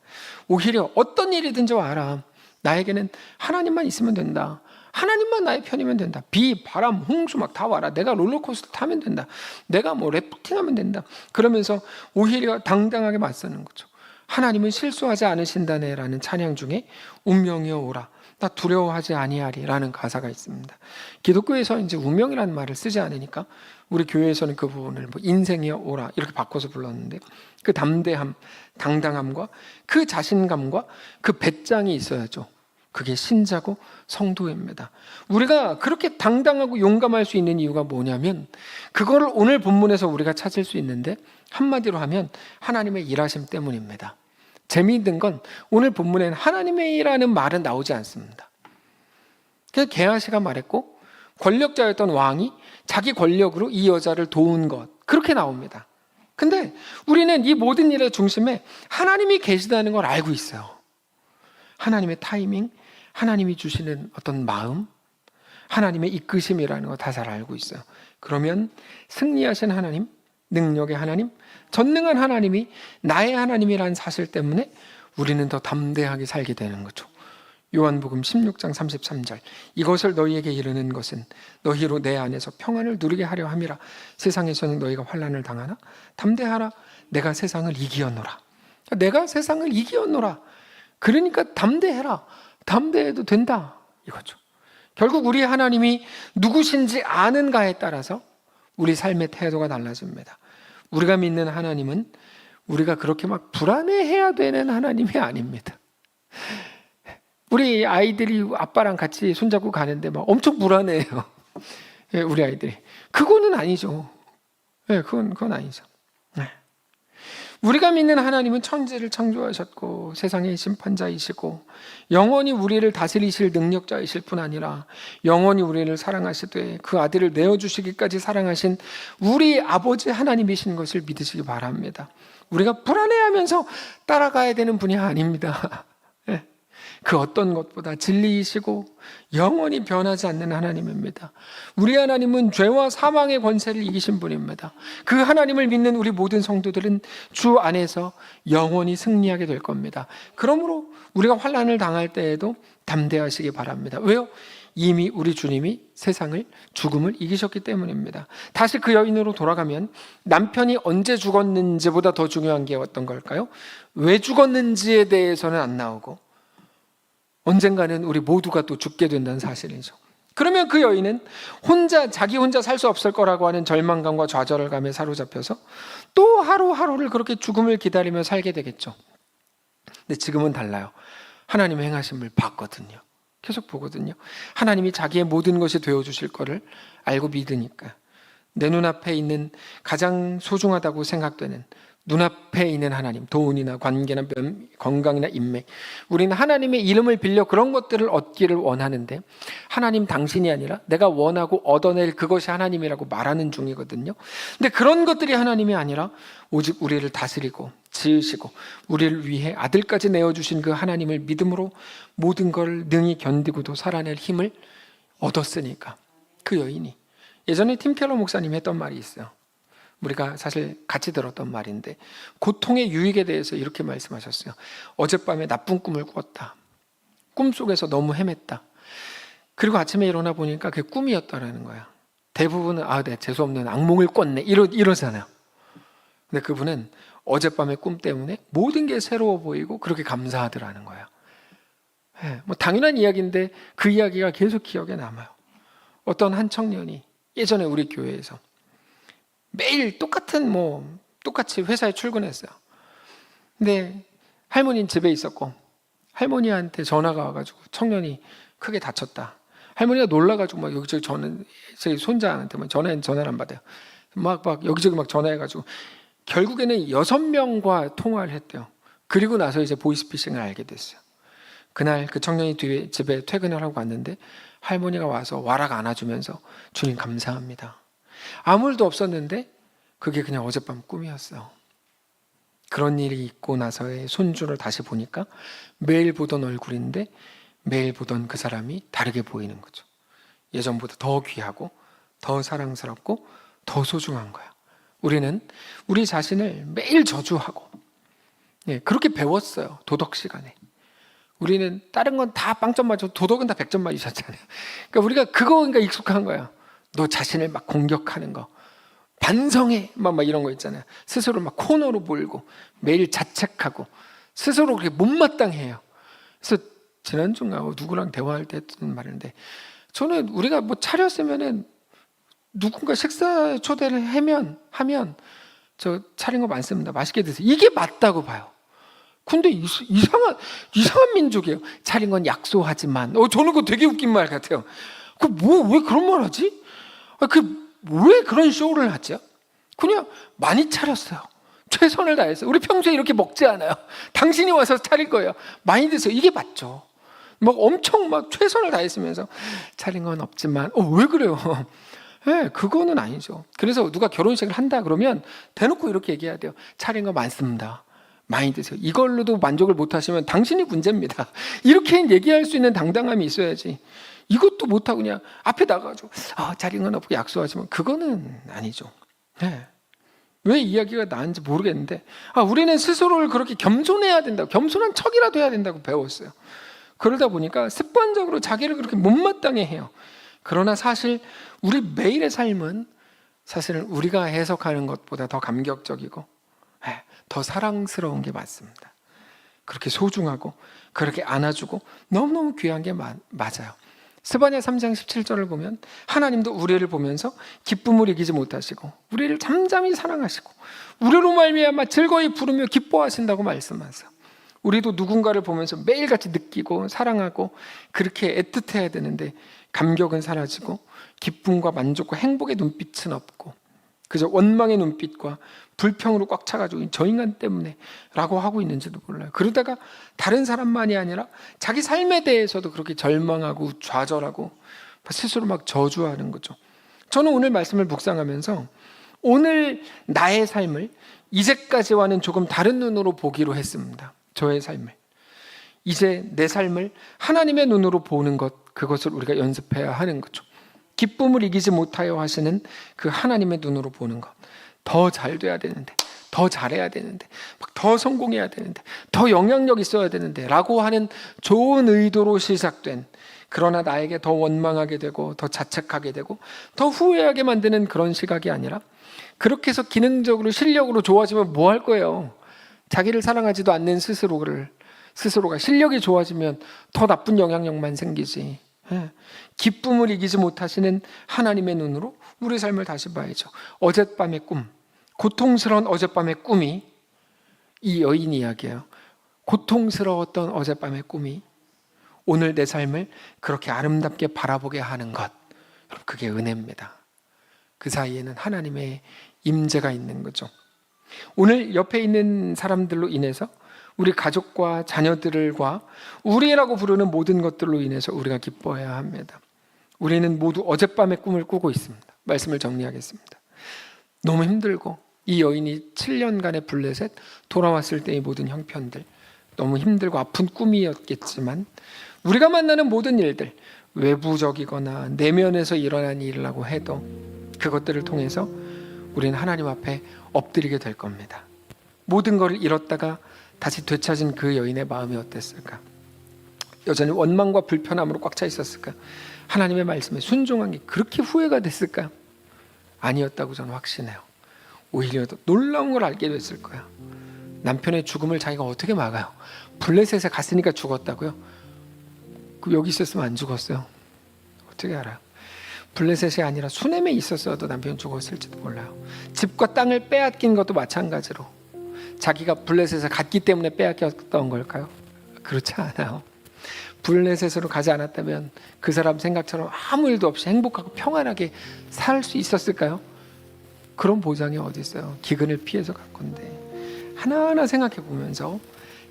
오히려 어떤 일이든지 와라, 나에게는 하나님만 있으면 된다, 하나님만 나의 편이면 된다, 비, 바람, 홍수 막 다 와라, 내가 롤러코스터 타면 된다, 내가 뭐 래프팅하면 된다, 그러면서 오히려 당당하게 맞서는 거죠. 하나님은 실수하지 않으신다네 라는 찬양 중에 운명이여 오라, 나 두려워하지 아니하리 라는 가사가 있습니다. 기독교에서 이제 운명이라는 말을 쓰지 않으니까 우리 교회에서는 그 부분을 뭐 인생이여 오라 이렇게 바꿔서 불렀는데, 그 담대함, 당당함과 그 자신감과 그 배짱이 있어야죠. 그게 신자고 성도입니다. 우리가 그렇게 당당하고 용감할 수 있는 이유가 뭐냐면 그거를 오늘 본문에서 우리가 찾을 수 있는데 한마디로 하면 하나님의 일하심 때문입니다. 재미있는 건 오늘 본문에는 하나님의 일하는 말은 나오지 않습니다. 그래서 게하시가 말했고 권력자였던 왕이 자기 권력으로 이 여자를 도운 것, 그렇게 나옵니다. 근데 우리는 이 모든 일의 중심에 하나님이 계시다는 걸 알고 있어요. 하나님의 타이밍, 하나님이 주시는 어떤 마음, 하나님의 이끄심이라는 거 다 잘 알고 있어요. 그러면 승리하신 하나님, 능력의 하나님, 전능한 하나님이 나의 하나님이라는 사실 때문에 우리는 더 담대하게 살게 되는 거죠. 요한복음 16장 33절, 이것을 너희에게 이르는 것은 너희로 내 안에서 평안을 누리게 하려 함이라. 세상에서는 너희가 환난을 당하나 담대하라, 내가 세상을 이기었노라. 내가 세상을 이기었노라. 그러니까 담대해라, 담대해도 된다 이거죠. 결국 우리 하나님이 누구신지 아는가에 따라서 우리 삶의 태도가 달라집니다. 우리가 믿는 하나님은 우리가 그렇게 막 불안해해야 되는 하나님이 아닙니다. 우리 아이들이 아빠랑 같이 손잡고 가는데 막 엄청 불안해해요. 우리 아이들이. 그거는 아니죠. 그건 아니죠. 우리가 믿는 하나님은 천지를 창조하셨고 세상의 심판자이시고 영원히 우리를 다스리실 능력자이실 뿐 아니라 영원히 우리를 사랑하시되 그 아들을 내어주시기까지 사랑하신 우리 아버지 하나님이신 것을 믿으시기 바랍니다. 우리가 불안해하면서 따라가야 되는 분이 아닙니다. 그 어떤 것보다 진리이시고 영원히 변하지 않는 하나님입니다. 우리 하나님은 죄와 사망의 권세를 이기신 분입니다. 그 하나님을 믿는 우리 모든 성도들은 주 안에서 영원히 승리하게 될 겁니다. 그러므로 우리가 환난을 당할 때에도 담대하시기 바랍니다. 왜요? 이미 우리 주님이 세상을, 죽음을 이기셨기 때문입니다. 다시 그 여인으로 돌아가면 남편이 언제 죽었는지보다 더 중요한 게 어떤 걸까요? 왜 죽었는지에 대해서는 안 나오고 언젠가는 우리 모두가 또 죽게 된다는 사실이죠. 그러면 그 여인은 자기 혼자 살 수 없을 거라고 하는 절망감과 좌절감에 사로잡혀서 또 하루하루를 그렇게 죽음을 기다리며 살게 되겠죠. 근데 지금은 달라요. 하나님의 행하심을 봤거든요. 계속 보거든요. 하나님이 자기의 모든 것이 되어주실 거를 알고 믿으니까 내 눈앞에 있는 가장 소중하다고 생각되는 눈앞에 있는 하나님, 돈이나 관계나 건강이나 인맥, 우리는 하나님의 이름을 빌려 그런 것들을 얻기를 원하는데 하나님 당신이 아니라 내가 원하고 얻어낼 그것이 하나님이라고 말하는 중이거든요. 근데 그런 것들이 하나님이 아니라 오직 우리를 다스리고 지으시고 우리를 위해 아들까지 내어주신 그 하나님을 믿음으로 모든 걸 능히 견디고도 살아낼 힘을 얻었으니까 그 여인이, 예전에 팀 켈러 목사님이 했던 말이 있어요. 우리가 사실 같이 들었던 말인데 고통의 유익에 대해서 이렇게 말씀하셨어요. 어젯밤에 나쁜 꿈을 꿨다. 꿈속에서 너무 헤맸다. 그리고 아침에 일어나 보니까 그게 꿈이었다라는 거야. 대부분은 네, 재수없는 악몽을 꿨네 이러잖아요. 근데 그분은 어젯밤의 꿈 때문에 모든 게 새로워 보이고 그렇게 감사하더라는 거야. 뭐 당연한 이야기인데 그 이야기가 계속 기억에 남아요. 어떤 한 청년이 예전에 우리 교회에서 매일 똑같이 회사에 출근했어요. 근데 할머니는 집에 있었고 할머니한테 전화가 와가지고 청년이 크게 다쳤다. 할머니가 놀라가지고 막 여기저기 저희 손자한테 전화를 안 받아요. 막 여기저기 막 전화해가지고 결국에는 6명과 통화를 했대요. 그리고 나서 이제 보이스피싱을 알게 됐어요. 그날 그 청년이 집에 퇴근을 하고 왔는데 할머니가 와서 와락 안아주면서 주님 감사합니다. 아무 일도 없었는데 그게 그냥 어젯밤 꿈이었어. 그런 일이 있고 나서의 손주를 다시 보니까 매일 보던 얼굴인데 매일 보던 그 사람이 다르게 보이는 거죠. 예전보다 더 귀하고 더 사랑스럽고 더 소중한 거야. 우리는 우리 자신을 매일 저주하고 그렇게 배웠어요. 도덕 시간에. 우리는 다른 건 다 빵점 맞아도 도덕은 다 100점 맞으셨잖아요. 그러니까 우리가 그러니까 익숙한 거야. 너 자신을 막 공격하는 거, 반성해 막 이런 거 있잖아요. 스스로 막 코너로 몰고 매일 자책하고 스스로 그렇게 못마땅해요. 그래서 지난주인가 누구랑 대화할 때 했던 말인데 저는 우리가 뭐 차렸으면은 누군가 식사 초대를 하면 저 차린 거 많습니다. 맛있게 드세요. 이게 맞다고 봐요. 근데 이상한 민족이에요. 차린 건 약소하지만. 저는 그거 되게 웃긴 말 같아요. 왜 그런 말 하지? 왜 그런 쇼를 하죠? 그냥 많이 차렸어요. 최선을 다했어요. 우리 평소에 이렇게 먹지 않아요. 당신이 와서 차릴 거예요. 많이 드세요. 이게 맞죠. 엄청 최선을 다했으면서 차린 건 없지만, 왜 그래요? 그거는 아니죠. 그래서 누가 결혼식을 한다 그러면 대놓고 이렇게 얘기해야 돼요. 차린 거 많습니다. 많이 드세요. 이걸로도 만족을 못 하시면 당신이 문제입니다. 이렇게 얘기할 수 있는 당당함이 있어야지. 이것도 못하고 그냥 앞에 나가가지고 차린 건 없고 약속하지만 그거는 아니죠. 왜 이야기가 나은지 모르겠는데 우리는 스스로를 그렇게 겸손해야 된다고, 겸손한 척이라도 해야 된다고 배웠어요. 그러다 보니까 습관적으로 자기를 그렇게 못마땅해 해요. 그러나 사실 우리 매일의 삶은 사실은 우리가 해석하는 것보다 더 감격적이고 더 사랑스러운 게 맞습니다. 그렇게 소중하고 그렇게 안아주고 너무너무 귀한 게 맞아요. 스바냐 3장 17절을 보면 하나님도 우리를 보면서 기쁨을 이기지 못하시고 우리를 잠잠히 사랑하시고 우리로 말미암아 즐거이 부르며 기뻐하신다고 말씀하세요. 우리도 누군가를 보면서 매일같이 느끼고 사랑하고 그렇게 애틋해야 되는데 감격은 사라지고 기쁨과 만족과 행복의 눈빛은 없고 그저 원망의 눈빛과 불평으로 꽉 차가지고 저 인간 때문에 라고 하고 있는지도 몰라요. 그러다가 다른 사람만이 아니라 자기 삶에 대해서도 그렇게 절망하고 좌절하고 스스로 막 저주하는 거죠. 저는 오늘 말씀을 묵상하면서 오늘 나의 삶을 이제까지와는 조금 다른 눈으로 보기로 했습니다. 저의 삶을. 이제 내 삶을 하나님의 눈으로 보는 것, 그것을 우리가 연습해야 하는 거죠. 기쁨을 이기지 못하여 하시는 그 하나님의 눈으로 보는 것. 더 잘 돼야 되는데, 더 잘해야 되는데, 더 성공해야 되는데, 더 영향력 있어야 되는데 라고 하는 좋은 의도로 시작된, 그러나 나에게 더 원망하게 되고 더 자책하게 되고 더 후회하게 만드는 그런 시각이 아니라, 그렇게 해서 기능적으로 실력으로 좋아지면 뭐 할 거예요? 자기를 사랑하지도 않는 스스로가 실력이 좋아지면 더 나쁜 영향력만 생기지. 기쁨을 이기지 못하시는 하나님의 눈으로 우리 삶을 다시 봐야죠. 어젯밤의 꿈, 고통스러운 어젯밤의 꿈이, 이 여인 이야기예요. 고통스러웠던 어젯밤의 꿈이 오늘 내 삶을 그렇게 아름답게 바라보게 하는 것, 그게 은혜입니다. 그 사이에는 하나님의 임재가 있는 거죠. 오늘 옆에 있는 사람들로 인해서, 우리 가족과 자녀들과 우리라고 부르는 모든 것들로 인해서 우리가 기뻐해야 합니다. 우리는 모두 어젯밤의 꿈을 꾸고 있습니다. 말씀을 정리하겠습니다. 너무 힘들고, 이 여인이 7년간의 블레셋 돌아왔을 때의 모든 형편들, 너무 힘들고 아픈 꿈이었겠지만, 우리가 만나는 모든 일들, 외부적이거나 내면에서 일어난 일이라고 해도 그것들을 통해서 우리는 하나님 앞에 엎드리게 될 겁니다. 모든 것을 잃었다가 다시 되찾은 그 여인의 마음이 어땠을까? 여전히 원망과 불편함으로 꽉 차 있었을까? 하나님의 말씀에 순종한 게 그렇게 후회가 됐을까? 아니었다고 저는 확신해요. 오히려 더 놀라운 걸 알게 됐을 거야. 남편의 죽음을 자기가 어떻게 막아요? 블레셋에 갔으니까 죽었다고요? 여기 있었으면 안 죽었어요. 어떻게 알아요? 블레셋이 아니라 수넴에 있었어도 남편이 죽었을지도 몰라요. 집과 땅을 빼앗긴 것도 마찬가지로 자기가 블레셋에 갔기 때문에 빼앗겼던 걸까요? 그렇지 않아요. 블레셋으로 가지 않았다면 그 사람 생각처럼 아무 일도 없이 행복하고 평안하게 살 수 있었을까요? 그런 보장이 어디 있어요? 기근을 피해서 갈 건데. 하나하나 생각해 보면서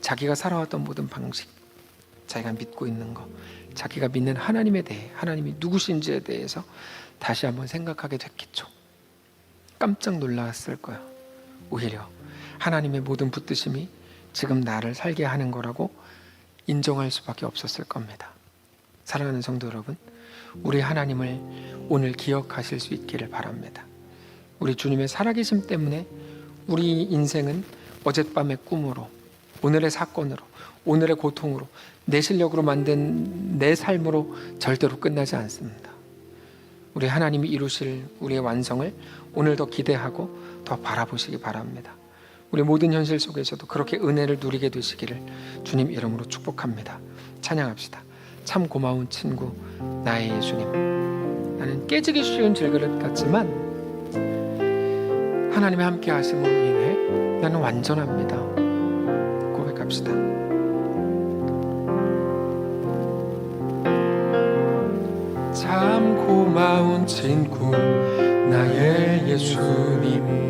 자기가 살아왔던 모든 방식, 자기가 믿고 있는 것, 자기가 믿는 하나님에 대해, 하나님이 누구신지에 대해서 다시 한번 생각하게 됐겠죠. 깜짝 놀랐을 거예요. 오히려 하나님의 모든 붙드심이 지금 나를 살게 하는 거라고 인정할 수밖에 없었을 겁니다. 사랑하는 성도 여러분, 우리 하나님을 오늘 기억하실 수 있기를 바랍니다. 우리 주님의 살아계심 때문에 우리 인생은 어젯밤의 꿈으로, 오늘의 사건으로, 오늘의 고통으로, 내 실력으로 만든 내 삶으로 절대로 끝나지 않습니다. 우리 하나님이 이루실 우리의 완성을 오늘 더 기대하고 더 바라보시기 바랍니다. 우리 모든 현실 속에서도 그렇게 은혜를 누리게 되시기를 주님 이름으로 축복합니다. 찬양합시다. 참 고마운 친구 나의 예수님. 나는 깨지기 쉬운 질그릇 같지만 하나님의 함께 하심으로 인해 나는 완전합니다. 고백합시다. 참 고마운 친구 나의 예수님.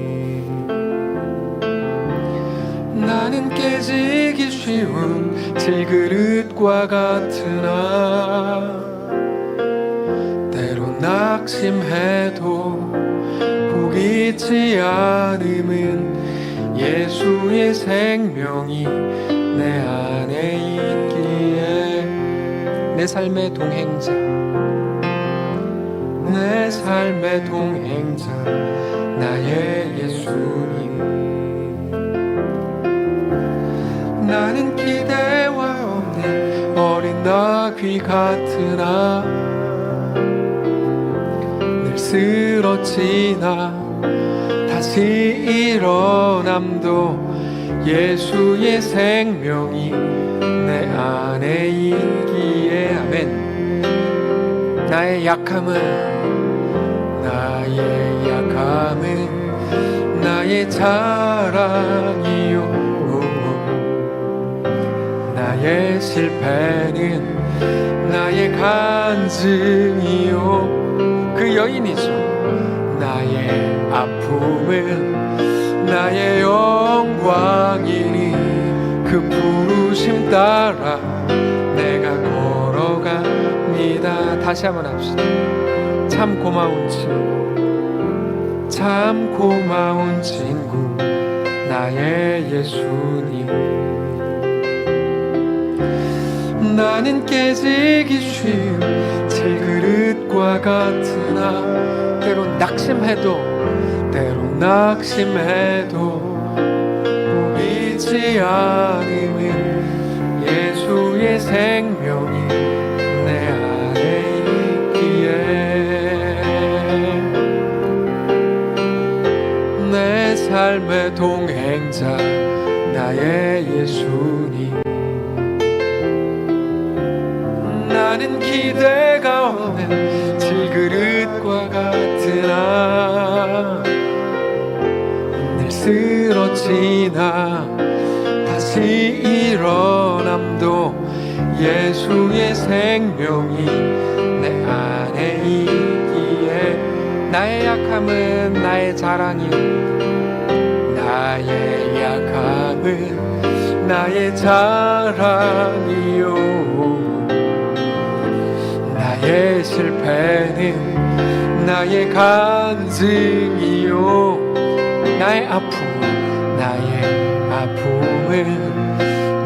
나는 깨지기 쉬운 질그릇과 같으나 때로 낙심해도 포기치 않음은 예수의 생명이 내 안에 있기에 내 삶의 동행자, 내 삶의 동행자 나의 예수님. 나는 기대와 없는 어린 나귀 같으나 늘 쓰러지나 다시 일어남도 예수의 생명이 내 안에 있기에 아멘. 나의 약함은 나의 자랑이요, 나의 실패는 나의 간증이요. 그 여인이죠. 나의 아픔은 나의 영광이니 그 부르심 따라 내가 걸어갑니다. 다시 한번 합시다. 참 고마운 친구, 참 고마운 친구, 나의 예수님. 나는 깨지기 쉬운 질그릇과 같으나 때론 낙심해도 보이지 않으면 예수의 생명이 내 안에 있기에 내 삶의 동행자 나의 예수님. 나는 기대가 없는 질그릇과 같으나 늘 쓰러지나 다시 일어남도 예수의 생명이 내 안에 있기에 나의 약함은 나의 자랑이요 나의 약함은 나의 자랑이요 나의 실패는 나의 간증이요 나의 아픔은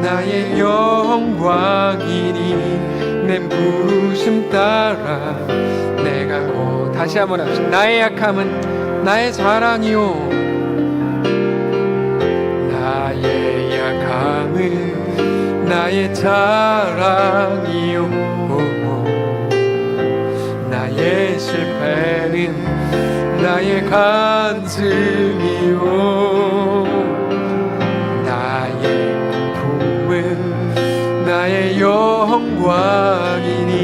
나의 영광이니 내 부르심 따라 내가 다시 한번 합시다. 나의 약함은 나의 자랑이요 나의 약함은 나의 자랑이요 나의 실패는 나의 간증이요 나의 아픔은 나의 영광이니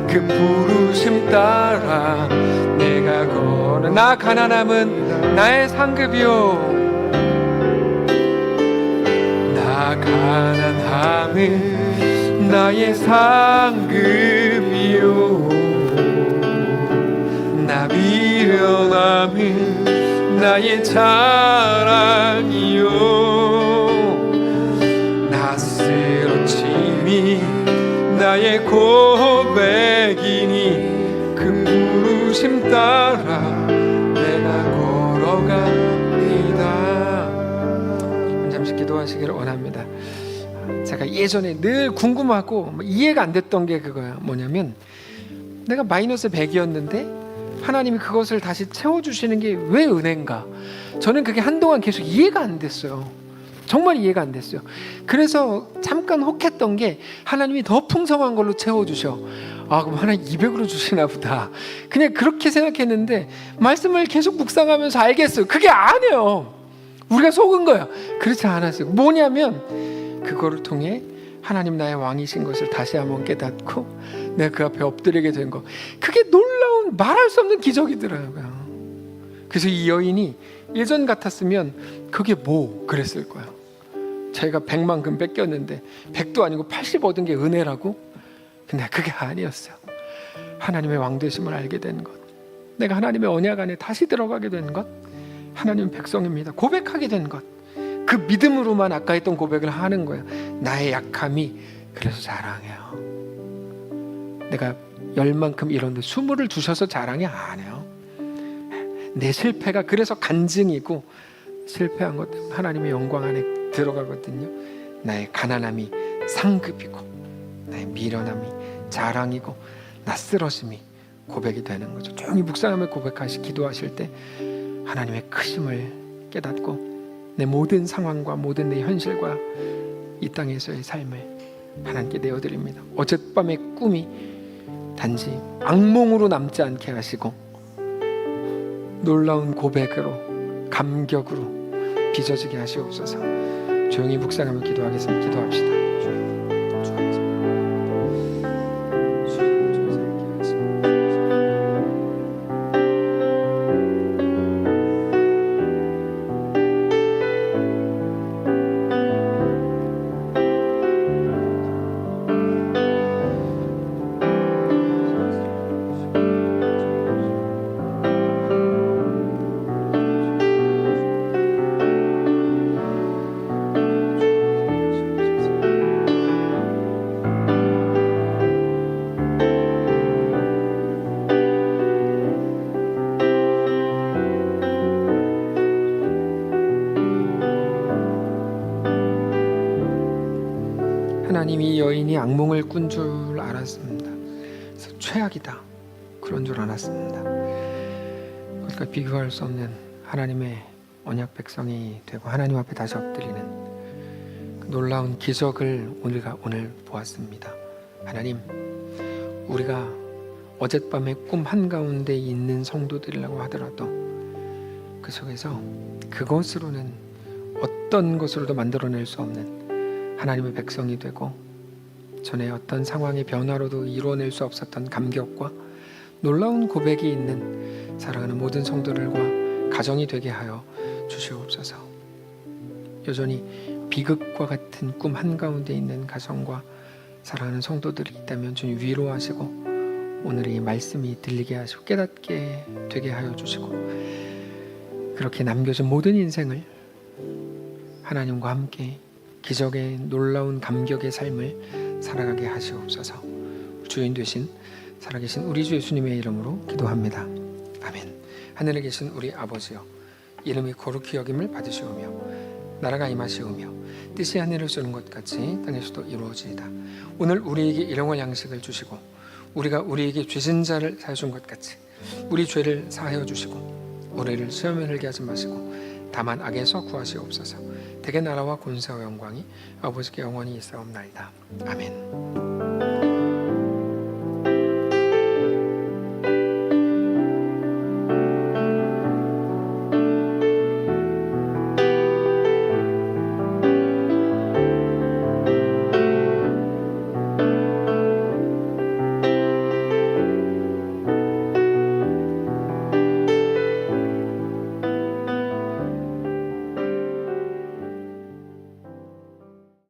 그 부르심 따라 내가 거는 나 가난함은 나의 상급이요 나 가난함은 나의 상급이요 나 미련함은 나의 자랑이요 나 쓰러짐이 나의 고백이니 그 부르심 따라 내가 걸어갑니다. 잠시 기도하시기를 원합니다. 제가 예전에 늘 궁금하고 이해가 안 됐던 게 그거야. 뭐냐면 내가 마이너스 100이었는데 하나님이 그것을 다시 채워주시는 게 왜 은혜인가? 저는 그게 한동안 계속 이해가 안 됐어요. 정말 이해가 안 됐어요. 그래서 잠깐 혹했던 게 하나님이 더 풍성한 걸로 채워주셔. 아, 그럼 하나님 200으로 주시나 보다. 그냥 그렇게 생각했는데 말씀을 계속 묵상하면서 알겠어요. 그게 아니에요. 우리가 속은 거야. 그렇지 않았어요. 뭐냐면 그거를 통해 하나님 나의 왕이신 것을 다시 한번 깨닫고 내가 그 앞에 엎드리게 된 거, 그게 놀라운 말할 수 없는 기적이더라고요. 그래서 이 여인이 예전 같았으면 그게 뭐 그랬을 거야. 자기가 100만 금 뺏겼는데 100도 아니고 80 얻은 게 은혜라고? 근데 그게 아니었어요. 하나님의 왕되심을 알게 된 것, 내가 하나님의 언약 안에 다시 들어가게 된 것, 하나님 백성입니다 고백하게 된 것, 그 믿음으로만 아까 했던 고백을 하는 거예요. 나의 약함이 그래서 자랑해요. 내가 10만큼 이뤘는데 20을 두셔서 자랑이 아니에요. 내 실패가 그래서 간증이고, 실패한 것 때문에 하나님의 영광 안에 들어가거든요. 나의 가난함이 상급이고, 나의 미련함이 자랑이고, 낯설어짐이 고백이 되는 거죠. 조용히 묵상하며 기도하실 때 하나님의 크심을 깨닫고 내 모든 상황과 모든 내 현실과 이 땅에서의 삶을 하나님께 내어드립니다. 어젯밤의 꿈이 단지 악몽으로 남지 않게 하시고 놀라운 고백으로, 감격으로 빚어지게 하시옵소서. 조용히 묵상하며 기도하겠습니다. 기도합시다. 하나님, 이 여인이 악몽을 꾼 줄 알았습니다. 그래서 최악이다, 그런 줄 알았습니다. 그러니까 비교할 수 없는 하나님의 언약 백성이 되고 하나님 앞에 다시 엎드리는 그 놀라운 기적을 우리가 오늘 보았습니다. 하나님, 우리가 어젯밤의 꿈 한가운데 있는 성도들이라고 하더라도 그 속에서 그것으로는 어떤 것으로도 만들어낼 수 없는 하나님의 백성이 되고, 전에 어떤 상황의 변화로도 이루어낼 수 없었던 감격과 놀라운 고백이 있는 사랑하는 모든 성도들과 가정이 되게 하여 주시옵소서. 여전히 비극과 같은 꿈 한가운데 있는 가정과 사랑하는 성도들이 있다면 주님 위로하시고, 오늘 이 말씀이 들리게 하시고 깨닫게 되게 하여 주시고, 그렇게 남겨진 모든 인생을 하나님과 함께 기적의 놀라운 감격의 삶을 살아가게 하시옵소서. 주인 되신 살아계신 우리 주 예수님의 이름으로 기도합니다. 아멘. 하늘에 계신 우리 아버지여, 이름이 거룩히 여김을 받으시오며 나라가 임하시오며 뜻이 하늘을 쏘는 것 같이 땅에서도 이루어지이다. 오늘 우리에게 일용할 양식을 주시고, 우리가 우리에게 죄진 자를 사하여 준 것 같이 우리 죄를 사하여 주시고, 우리를 시험에 들게 하지 마시고 다만 악에서 구하시옵소서. 대개 나라와 권세와 영광이 아버지께 영원히 있사옵나이다. 아멘.